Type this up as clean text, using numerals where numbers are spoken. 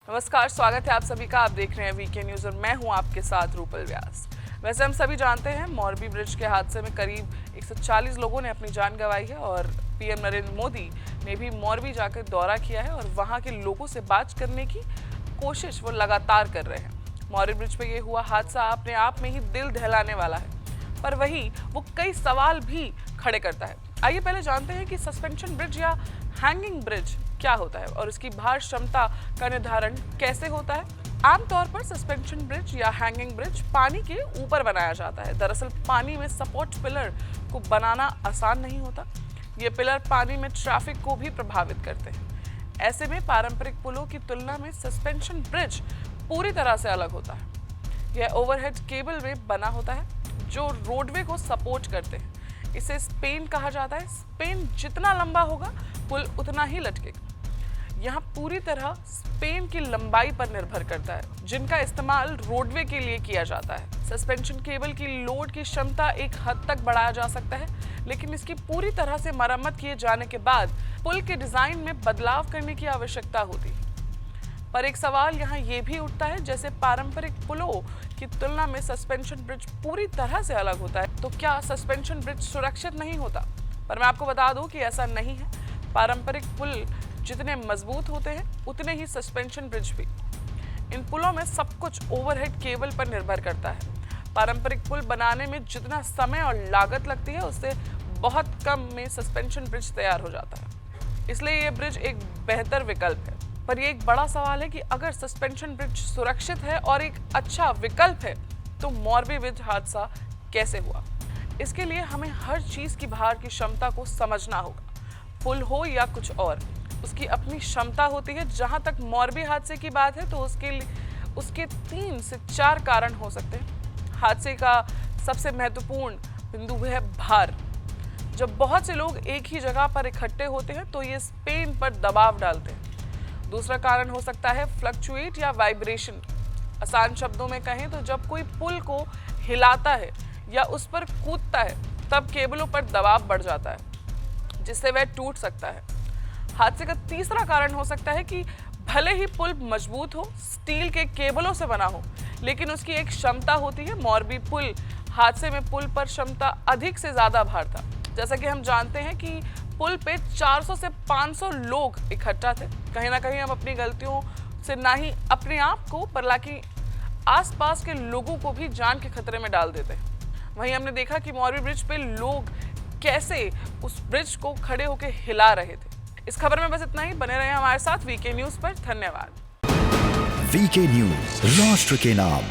नमस्कार, स्वागत है आप सभी का। आप देख रहे हैं वीके न्यूज़ और मैं हूं आपके साथ रूपल व्यास। वैसे हम सभी जानते हैं मोरबी ब्रिज के हादसे में करीब 140 लोगों ने अपनी जान गंवाई है और पीएम नरेंद्र मोदी ने भी मोरबी जाकर दौरा किया है और वहां के लोगों से बात करने की कोशिश वो लगातार कर रहे हैं। मोरबी ब्रिज पर यह हुआ हादसा अपने आप में ही दिल दहलाने वाला है, पर वही वो कई सवाल भी खड़े करता है। आइए पहले जानते हैं कि सस्पेंशन ब्रिज या हैंगिंग ब्रिज क्या होता है और इसकी भार क्षमता का निर्धारण कैसे होता है। आमतौर पर सस्पेंशन ब्रिज या हैंगिंग ब्रिज पानी के ऊपर बनाया जाता है। दरअसल पानी में सपोर्ट पिलर को बनाना आसान नहीं होता। ये पिलर पानी में ट्रैफिक को भी प्रभावित करते हैं। ऐसे में पारंपरिक पुलों की तुलना में सस्पेंशन ब्रिज पूरी तरह से अलग होता है। यह ओवरहेड केबल में बना होता है जो रोडवे को सपोर्ट करते हैं। इसे स्पेन कहा जाता है। स्पेन जितना लंबा होगा पुल उतना ही लटकेगा। यहाँ पूरी तरह स्पेन की लंबाई पर निर्भर करता है, जिनका इस्तेमाल रोडवे के लिए किया जाता है। सस्पेंशन केबल की लोड की क्षमता एक हद तक बढ़ाया जा सकता है, लेकिन इसकी पूरी तरह से मरम्मत किए जाने के बाद पुल के डिजाइन में बदलाव करने की आवश्यकता होती है। पर एक सवाल यहाँ ये भी उठता है, जैसे पारंपरिक पुलों की तुलना में सस्पेंशन ब्रिज पूरी तरह से अलग होता है, तो क्या सस्पेंशन ब्रिज सुरक्षित नहीं होता? पर मैं आपको बता दूं कि ऐसा नहीं है। पारंपरिक पुल जितने मजबूत होते हैं उतने ही सस्पेंशन ब्रिज भी। इन पुलों में सब कुछ ओवरहेड केबल पर निर्भर करता है। पारंपरिक पुल बनाने में जितना समय और लागत लगती है उससे बहुत कम में सस्पेंशन ब्रिज तैयार हो जाता है। इसलिए ये ब्रिज एक बेहतर विकल्प है। पर ये एक बड़ा सवाल है कि अगर सस्पेंशन ब्रिज सुरक्षित है और एक अच्छा विकल्प है तो मोरबी ब्रिज हादसा कैसे हुआ? इसके लिए हमें हर चीज की भार की क्षमता को समझना होगा। पुल हो या कुछ और, उसकी अपनी क्षमता होती है। जहां तक मोरबी हादसे की बात है तो उसके 3 से 4 कारण हो सकते हैं। हादसे का सबसे महत्वपूर्ण बिंदु है भार। जब बहुत से लोग एक ही जगह पर इकट्ठे होते हैं तो ये स्पेन पर दबाव डालते हैं। दूसरा कारण हो सकता है फ्लक्चुएट या वाइब्रेशन। आसान शब्दों में कहें तो जब कोई पुल को हिलाता है या उस पर कूदता है तब केबलों पर दबाव बढ़ जाता है, जिससे वह टूट सकता है। हादसे का तीसरा कारण हो सकता है कि भले ही पुल मजबूत हो, स्टील के केबलों से बना हो, लेकिन उसकी एक क्षमता होती है। मोरबी पुल हादसे में पुल पर क्षमता अधिक से ज्यादा भार था। जैसा कि हम जानते हैं कि पुल पे 400 से 500 लोग इकट्ठा थे। कहीं ना कहीं हम अपनी गलतियों से ना ही अपने आप को बल्कि आसपास के लोगों को भी जान के खतरे में डाल देते हैं। वहीं हमने देखा कि मोरबी ब्रिज पे लोग कैसे उस ब्रिज को खड़े होकर हिला रहे थे। इस खबर में बस इतना ही। बने रहे हमारे साथ वीके न्यूज़ पर। धन्यवाद। वीके न्यूज़, राष्ट्र के नाम।